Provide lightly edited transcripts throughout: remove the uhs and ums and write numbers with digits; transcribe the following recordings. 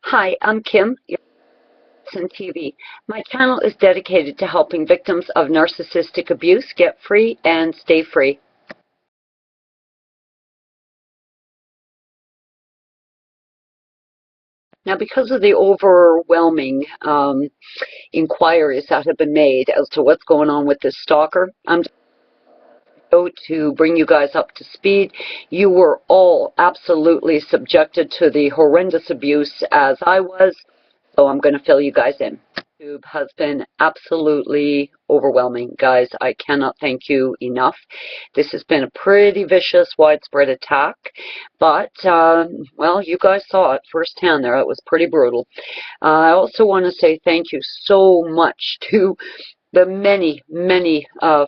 Hi, I'm Kim, your on TV. My channel is dedicated to helping victims of narcissistic abuse get free and stay free. Now, because of the overwhelming inquiries that have been made as to what's going on with this stalker, I'm to bring you guys up to speed. You were all absolutely subjected to the horrendous abuse as I was, so I'm going to fill you guys in. YouTube has been absolutely overwhelming, guys. I cannot thank you enough. This has been a pretty vicious, widespread attack, but, well, you guys saw it firsthand there. It was pretty brutal. I also want to say thank you so much to the many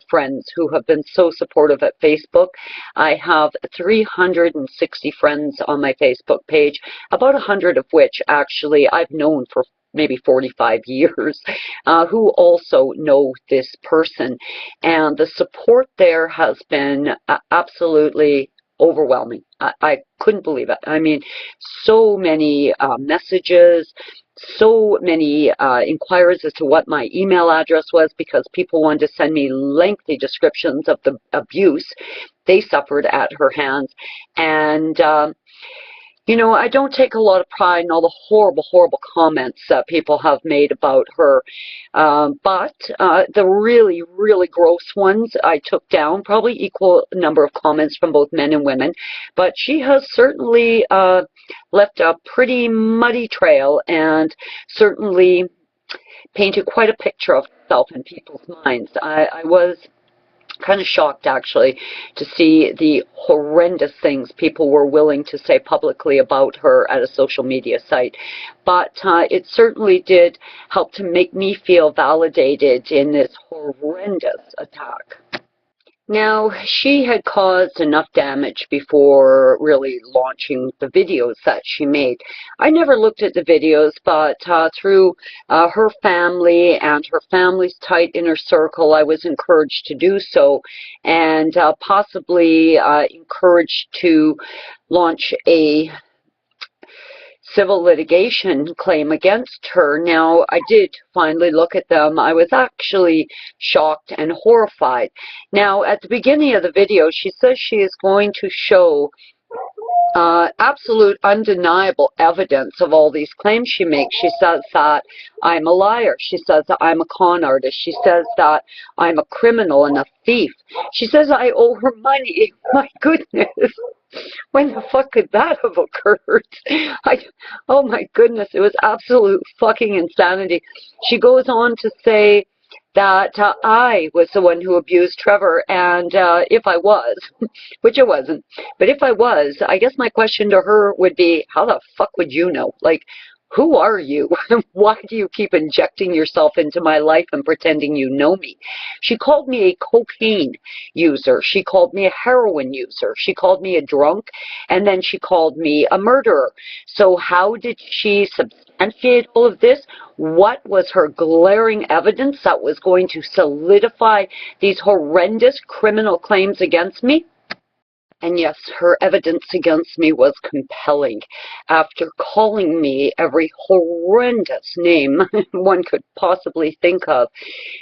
friends who have been so supportive at Facebook. I have 360 friends on my Facebook page, about 100 of which actually I've known for maybe 45 years, who also know this person. And the support there has been absolutely overwhelming. I couldn't believe it. I mean, so many messages, so many inquiries as to what my email address was, because people wanted to send me lengthy descriptions of the abuse they suffered at her hands. And you know, I don't take a lot of pride in all the horrible comments that people have made about her, but the really gross ones I took down, probably equal number of comments from both men and women, but she has certainly left a pretty muddy trail and certainly painted quite a picture of herself in people's minds. I was kind of shocked, actually, to see the horrendous things people were willing to say publicly about her at a social media site. But it certainly did help to make me feel validated in this horrendous attack. Now, she had caused enough damage before really launching the videos that she made. I never looked at the videos, but through her family and her family's tight inner circle, I was encouraged to do so, and possibly encouraged to launch a civil litigation claim against her. Now, I did finally look at them. I was actually shocked and horrified. Now, at the beginning of the video, she says she is going to show absolute undeniable evidence of all these claims she makes. She says that I'm a liar. She says that I'm a con artist. She says that I'm a criminal and a thief. She says I owe her money. My goodness. When the fuck could that have occurred? Oh my goodness, it was absolute fucking insanity. She goes on to say that I was the one who abused Trevor, and if I was, which I wasn't, but if I was, I guess my question to her would be, how the fuck would you know? Like, who are you? Why do you keep injecting yourself into my life and pretending you know me? She called me a cocaine user. She called me a heroin user. She called me a drunk. And then she called me a murderer. So how did she substantiate all of this? What was her glaring evidence that was going to solidify these horrendous criminal claims against me? And yes, her evidence against me was compelling. After calling me every horrendous name one could possibly think of,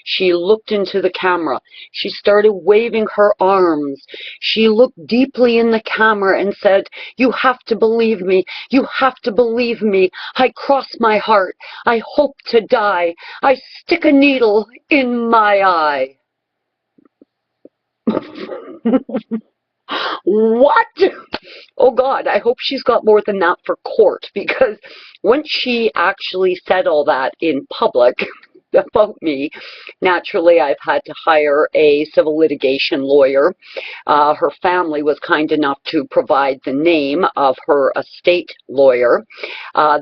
she looked into the camera. She started waving her arms. She looked deeply in the camera and said, "You have to believe me. You have to believe me. I cross my heart. I hope to die. I stick a needle in my eye." What? Oh God, I hope she's got more than that for court, because once she actually said all that in public about me, naturally I've had to hire a civil litigation lawyer. Her family was kind enough to provide the name of her estate lawyer.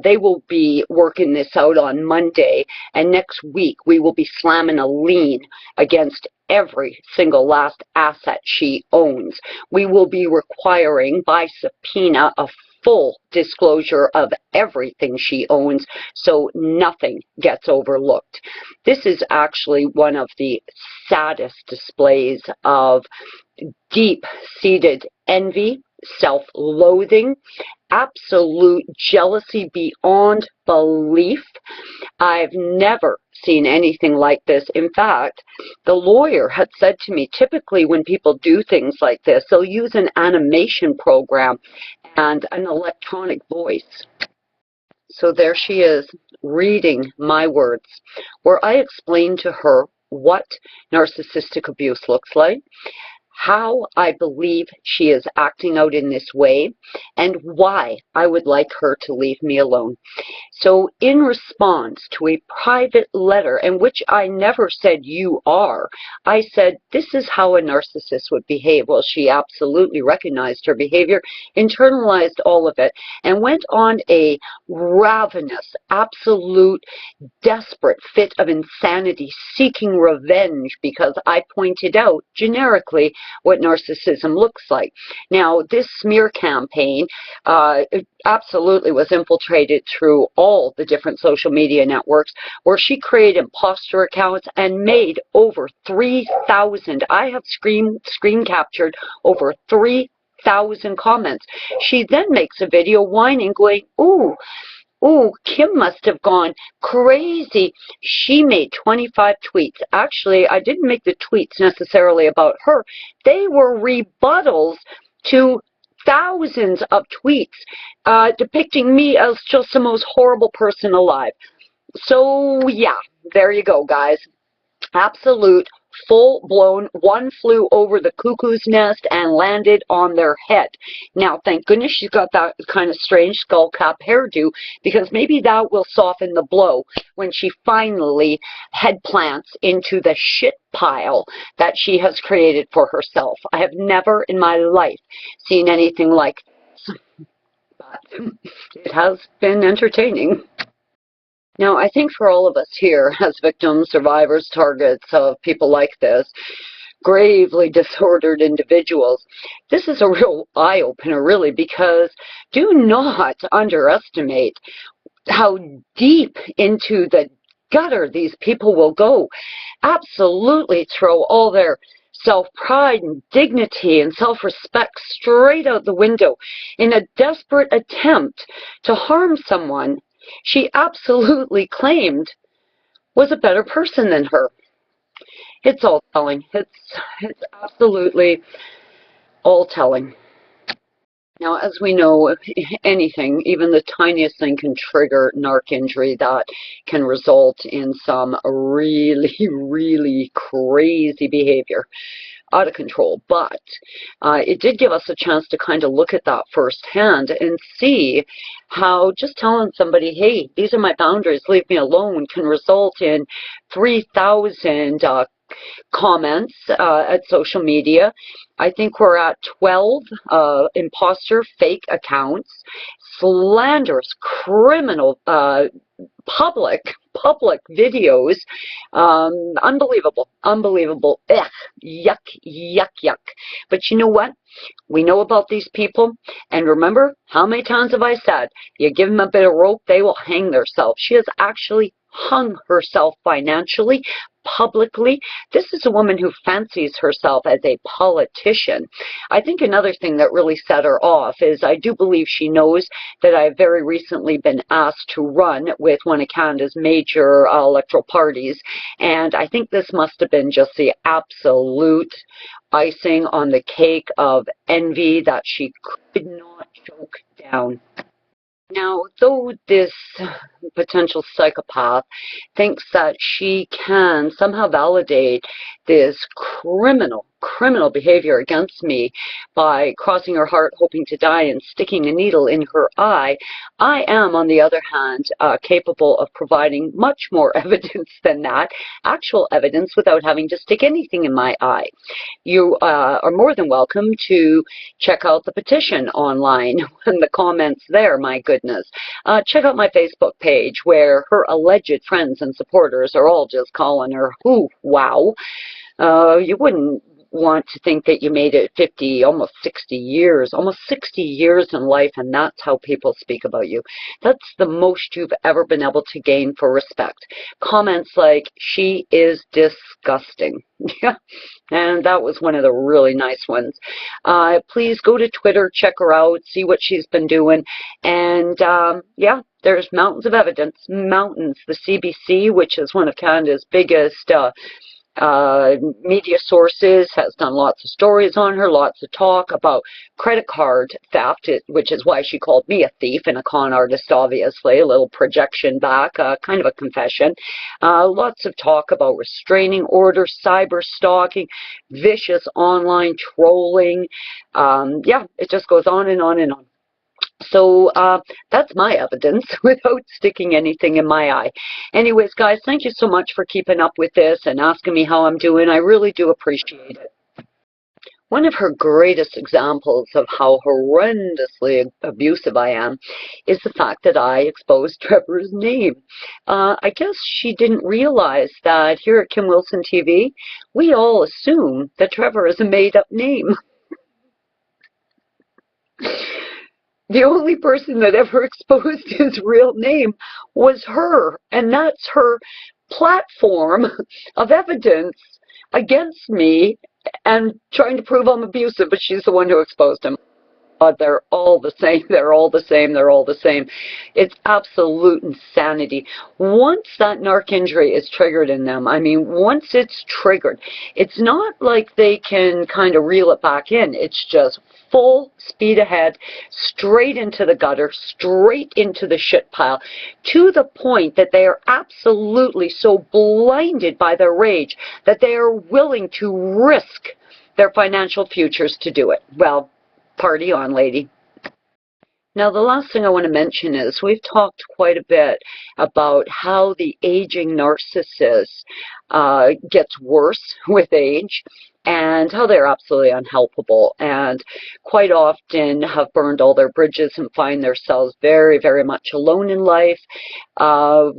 They will be working this out on Monday, and next week we will be slamming a lien against every single last asset she owns. We will be requiring by subpoena a full disclosure of everything she owns, so nothing gets overlooked. This is actually one of the saddest displays of deep-seated envy, self-loathing, absolute jealousy beyond belief. I've never seen anything like this. In fact, the lawyer had said to me, typically when people do things like this, they'll use an animation program and an electronic voice. So there she is, reading my words, where I explained to her what narcissistic abuse looks like, how I believe she is acting out in this way, and why I would like her to leave me alone. So in response to a private letter, in which I never said you are, I said this is how a narcissist would behave. Well, she absolutely recognized her behavior, internalized all of it, and went on a ravenous, absolute, desperate fit of insanity, seeking revenge because I pointed out generically what narcissism looks like. Now, this smear campaign absolutely was infiltrated through all the different social media networks, where she created imposter accounts and made over 3,000, I have screen captured over 3,000 comments. She then makes a video whining, going, ooh, Kim must have gone crazy. She made 25 tweets. Actually, I didn't make the tweets necessarily about her. They were rebuttals to thousands of tweets depicting me as just the most horrible person alive. So, yeah, there you go, guys. Absolute, full-blown, one flew over the cuckoo's nest and landed on their head. Now, thank goodness she's got that kind of strange skull cap hairdo, because maybe that will soften the blow when she finally head plants into the shit pile that she has created for herself. I have never in my life seen anything like this, but it has been entertaining. Now, I think for all of us here, as victims, survivors, targets of people like this, gravely disordered individuals, this is a real eye-opener, really, because do not underestimate how deep into the gutter these people will go. Absolutely throw all their self-pride and dignity and self-respect straight out the window in a desperate attempt to harm someone she absolutely claimed was a better person than her. It's all telling. It's absolutely all telling. Now, as we know, anything, even the tiniest thing, can trigger narc injury that can result in some really, really crazy behavior. Out of control, but it did give us a chance to kind of look at that firsthand and see how just telling somebody, hey, these are my boundaries, leave me alone, can result in 3,000 comments at social media. I think we're at 12 imposter fake accounts, slanderous, criminal, public videos. Unbelievable. Ugh, yuck. But you know what? We know about these people, and remember, how many times have I said, you give them a bit of rope, they will hang themselves. She has actually hung herself financially, publicly. This is a woman who fancies herself as a politician. I think another thing that really set her off is I do believe she knows that I've very recently been asked to run with one of Canada's major electoral parties, and I think this must have been just the absolute icing on the cake of envy that she could not choke down. Now, though this potential psychopath thinks that she can somehow validate this criminal behavior against me by crossing her heart, hoping to die, and sticking a needle in her eye, I am, on the other hand, capable of providing much more evidence than that, actual evidence, without having to stick anything in my eye. You are more than welcome to check out the petition online and the comments there, my goodness. Check out my Facebook page, where her alleged friends and supporters are all just calling her, ooh, wow. You wouldn't want to think that you made it 50, almost 60 years in life, and that's how people speak about you. That's the most you've ever been able to gain for respect. Comments like, she is disgusting. Yeah, and that was one of the really nice ones. Please go to Twitter, check her out, see what she's been doing, and yeah, there's mountains of evidence, mountains. The CBC, which is one of Canada's biggest media sources, has done lots of stories on her, lots of talk about credit card theft, which is why she called me a thief and a con artist, obviously, a little projection back, kind of a confession. Lots of talk about restraining orders, cyber stalking, vicious online trolling. Yeah, it just goes on and on and on. So that's my evidence without sticking anything in my eye. Anyways, guys, thank you so much for keeping up with this and asking me how I'm doing. I really do appreciate it. One of her greatest examples of how horrendously abusive I am is the fact that I exposed Trevor's name. I guess she didn't realize that here at Kim Wilson TV, we all assume that Trevor is a made-up name. The only person that ever exposed his real name was her, and that's her platform of evidence against me and trying to prove I'm abusive, but she's the one who exposed him. They're all the same, they're all the same, they're all the same. It's absolute insanity. Once that narc injury is triggered in them, I mean, once it's triggered, it's not like they can kind of reel it back in. It's just full speed ahead, straight into the gutter, straight into the shit pile, to the point that they are absolutely so blinded by their rage that they are willing to risk their financial futures to do it. Well, party on, lady. Now, the last thing I want to mention is we've talked quite a bit about how the aging narcissist gets worse with age and how they're absolutely unhelpable and quite often have burned all their bridges and find themselves very, very much alone in life,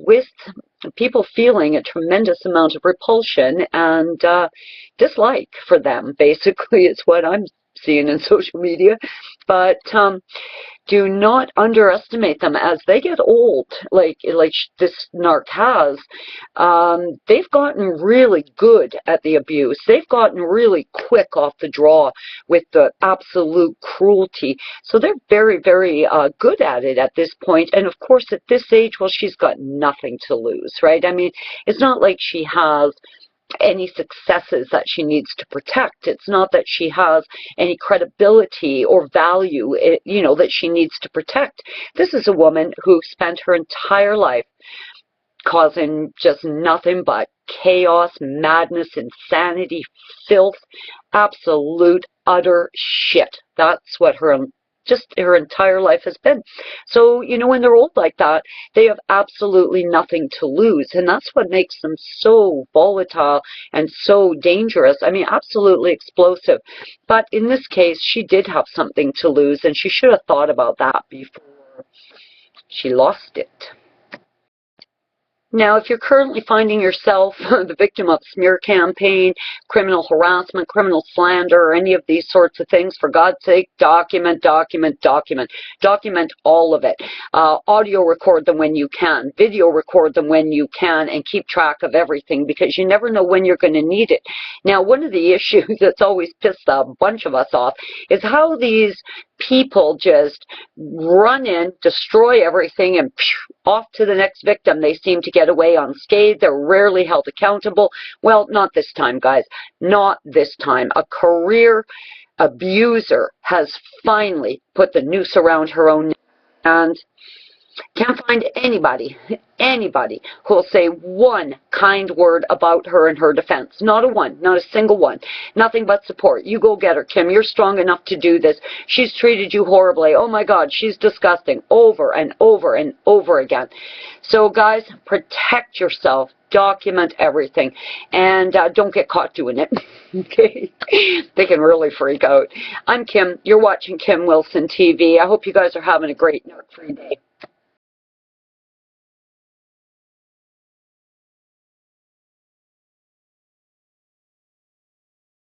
with people feeling a tremendous amount of repulsion and dislike for them, basically, is what I'm seeing in social media. But do not underestimate them as they get old, like this narc has. They've gotten really good at the abuse. They've gotten really quick off the draw with the absolute cruelty. So they're very, very good at it at this point. And of course, at this age, well, she's got nothing to lose, right? I mean, it's not like she has any successes that she needs to protect. It's not that she has any credibility or value, you know, that she needs to protect. This is a woman who spent her entire life causing just nothing but chaos, madness, insanity, filth, absolute, utter shit. That's what her entire life has been. So, you know, when they're old like that, they have absolutely nothing to lose. And that's what makes them so volatile and so dangerous. I mean, absolutely explosive. But in this case, she did have something to lose, and she should have thought about that before she lost it. Now, if you're currently finding yourself the victim of smear campaign, criminal harassment, criminal slander, or any of these sorts of things, for God's sake, document, document, document. Document all of it. Audio record them when you can. Video record them when you can, and keep track of everything, because you never know when you're going to need it. Now, one of the issues that's always pissed a bunch of us off is how these people just run in, destroy everything, and off to the next victim. They seem to get away unscathed. They're rarely held accountable. Well, not this time, guys. Not this time. A career abuser has finally put the noose around her own neck, and can't find anybody who will say one kind word about her in her defense. Not a one, not a single one. Nothing but support. You go get her, Kim. You're strong enough to do this. She's treated you horribly. Oh my God, she's disgusting. Over and over and over again. So guys, protect yourself. Document everything. And don't get caught doing it. Okay? They can really freak out. I'm Kim. You're watching Kim Wilson TV. I hope you guys are having a great narc-free day.